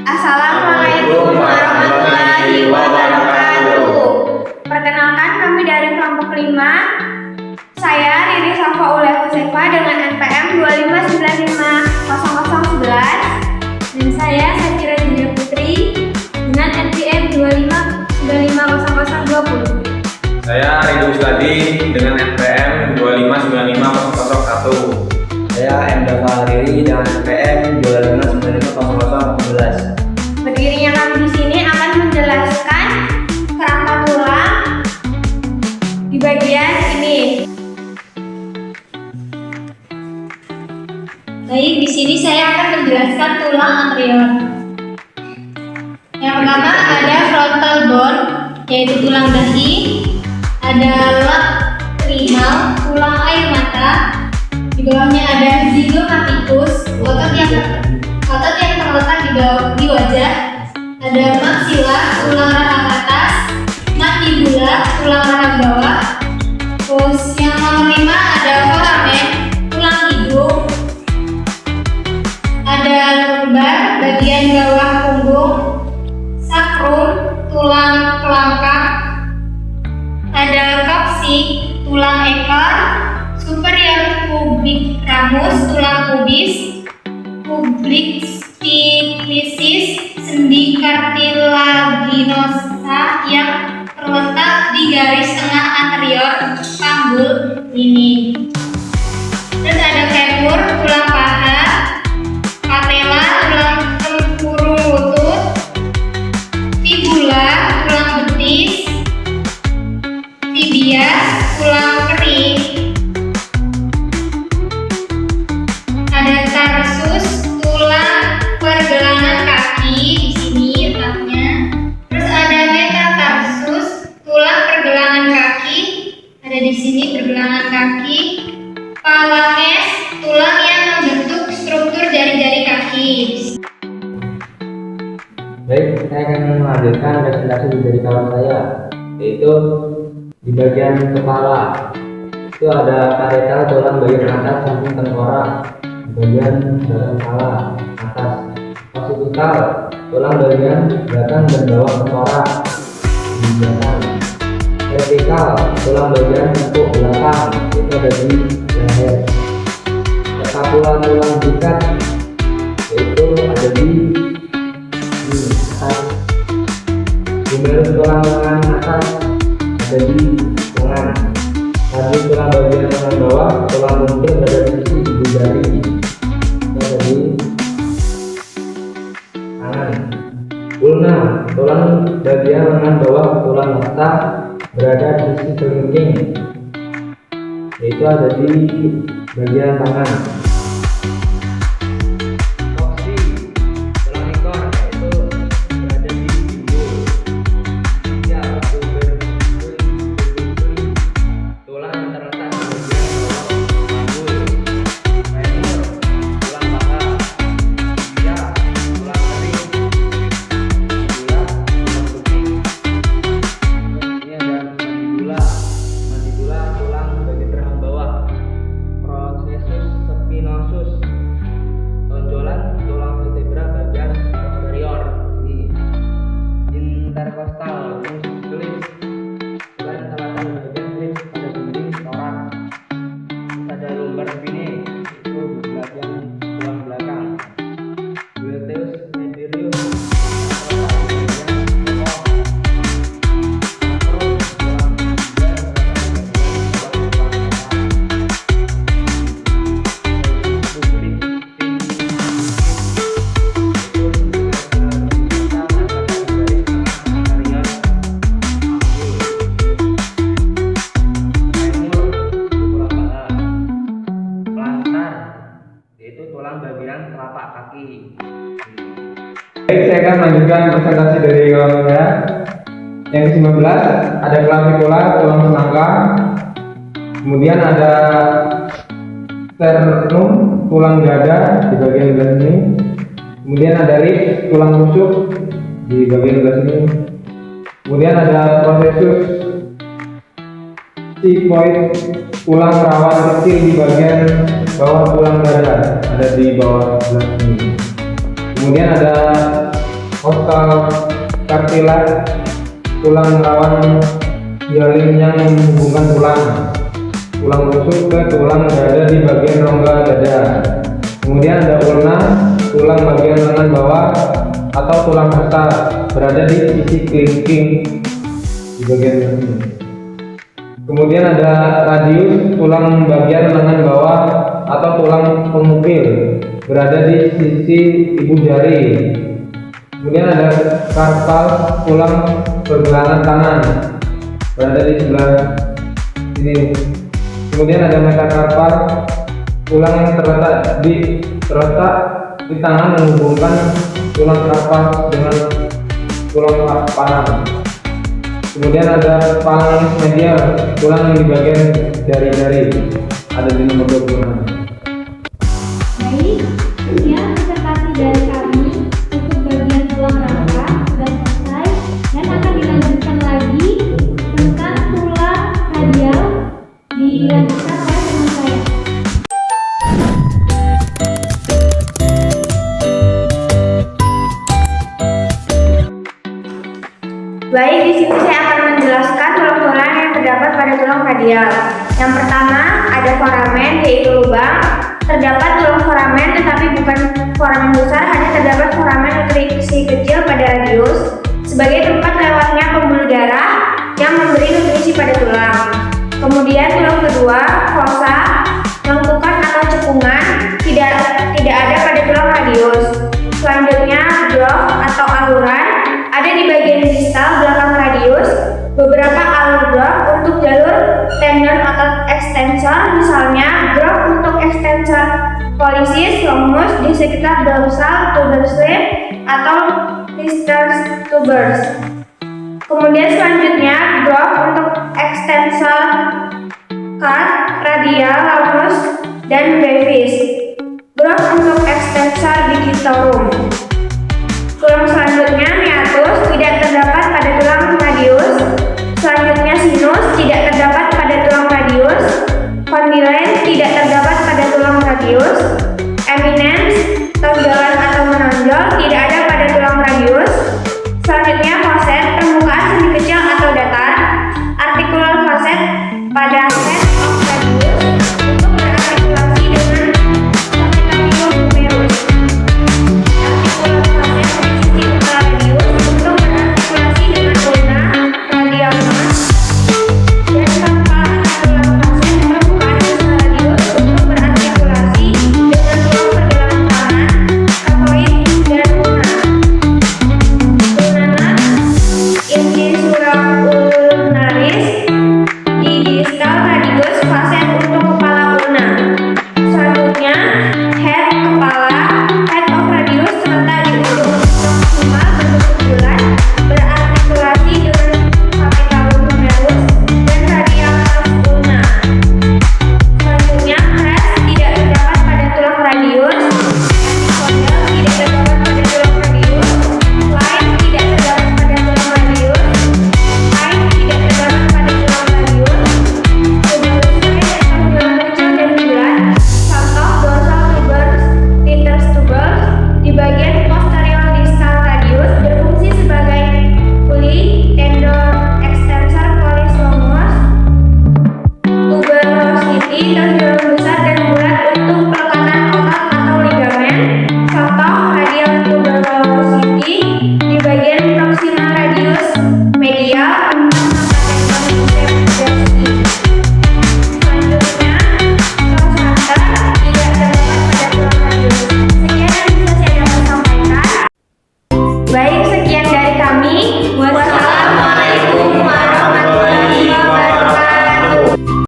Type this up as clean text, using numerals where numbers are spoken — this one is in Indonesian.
Assalamualaikum warahmatullahi wabarakatuh. Perkenalkan, kami dari kelompok 5. Saya Riri Safa Ulia Husefa dengan NPM 25950011. Dan saya Sakira Dinda Putri dengan NPM 25950020. Saya Ridho Sladi dengan NPM 2595001. Saya Endra Riri dengan NPM 2595011. Berdirinya kami di sini akan menjelaskan kerangka tulang di bagian ini. Baik, di sini saya akan menjelaskan tulang anterior. Yang pertama ada frontal bone, yaitu tulang dahi. Ada lacrimal, tulang air mata. Di bawahnya ada zygomaticus, otot yang terletak di wajah. Ada maxilla, tulang rahang atas. Mandibula, tulang rahang bawah. Terus yang nomor 5 ada foramen, tulang hidung. Ada lumbar, bagian bawah punggung. Sacrum, tulang kelangkang. Ada coccyx, tulang ekor. Superior pubic ramus, tulang pubis. Pubic stylosis, sendi kartilaginosa yang terletak di garis tengah anterior panggul ini. Terus ada femur, tulang paha. Patella, tulang tempurung lutut. Fibula, tulang betis. Tibia, tulang kering. Ada tarsus, tulang pergelangan kaki di sini letaknya. Terus ada metatarsus, tulang pergelangan kaki. Ada di sini pergelangan kaki. Phalanges, tulang yang membentuk struktur jari-jari kaki. Baik, saya akan melanjutkan presentasi dari kawan saya, yaitu di bagian kepala. Itu ada parietal, tulang bagian atas samping tengkorak, bagian belakang kepala atas. Occipital, tulang bagian belakang dan bawah tengkorak di belakang. Vertikal, tulang bagian tengkuk belakang, itu ada di leher. Scapula, tulang bingkat, yaitu ada di atas. Humerus, tulang lengan atas, ada di lengan. Radius, tulang bagian lengan bawah, tulang rumput ada di sisi ibu jari, itu ada di tangan. Ulna, tulang bagian lengan bawah, tulang otak berada di sisi kelingking, yaitu ada di bagian tangan. Coccyx, tulang ekor, yaitu berada di pinggul. Ya, tulang yang terletak di bagian bawah pinggul. Femur, tulang paha. Ya, tulang kering. Fibula, tulang betis. Ini ada mandibula. Mandibula, tulang bagian rahang bawah. Processus spinosus, tonjolan, tulang vertebra bagian posterior. Ini intercostal musculus, tulang terletak di bagian ribs pada dinding torak. Terus ada lumbar spine, itu di bagian tulang belakang. Gluteus medius, terletak di bagian bokong. Sacrum, tulang tibial, terletak di bagian bawah tulang paha. Yaitu tulang bagian telapak kaki. Baik, saya akan melanjutkan presentasi dari kawan saya. Yang ke-19 ada clavicula, tulang semangka. Kemudian ada sternum, tulang dada di bagian belah sini. Kemudian ada rib, tulang rusuk di bagian sebelah sini. Kemudian ada processus sigmoid, tulang rawan kecil di bagian bawah tulang dada, ada di bawah sebelah sini. Kemudian ada costal cartilage, tulang rawan hyaline yang menghubungkan tulang rusuk ke tulang dada di bagian rongga dada. Kemudian ada ulna, tulang bagian lengan bawah atau tulang kasta, berada di sisi kelingking di bagian sini. Kemudian ada radius, tulang bagian lengan bawah atau tulang pemukil, berada di sisi ibu jari. Kemudian ada karpal, tulang pergelangan tangan, berada di sebelah sini. Kemudian ada metakarpal, tulang yang terletak di tangan menghubungkan tulang karpal dengan tulang panah. Kemudian ada phalanx medial, tulang yang di bagian jari-jari, ada di nomor 26. Baik, sekian presentasi dari kami untuk bagian tulang rangka sudah selesai dan akan dilanjutkan lagi tentang tulang radial dilanjutkan oleh teman saya. Baik, di sini saya akan menjelaskan tulang-tulang yang terdapat pada tulang radial. Yang pertama ada foramen, yaitu lubang. Terdapat tulang foramen tetapi bukan foramen besar, hanya terdapat foramen nutrisi kecil pada radius sebagai tempat lewatnya pembuluh darah yang memberi nutrisi pada tulang. Kemudian tulang kedua, fossa, lengkukan atau cekungan, tidak ada pada tulang radius. Selanjutnya groove atau aluran, ada di bagian distal belakang radius. Beberapa alur groove untuk jalur tendon otot ekstensor, misalnya groove untuk ekstensor pollicis longus di sekitar dorsal tuber slip atau Lister's tubers. Kemudian selanjutnya groove untuk ekstensor card, radial, longus, dan brevis. Groove untuk ekstensor digitorum.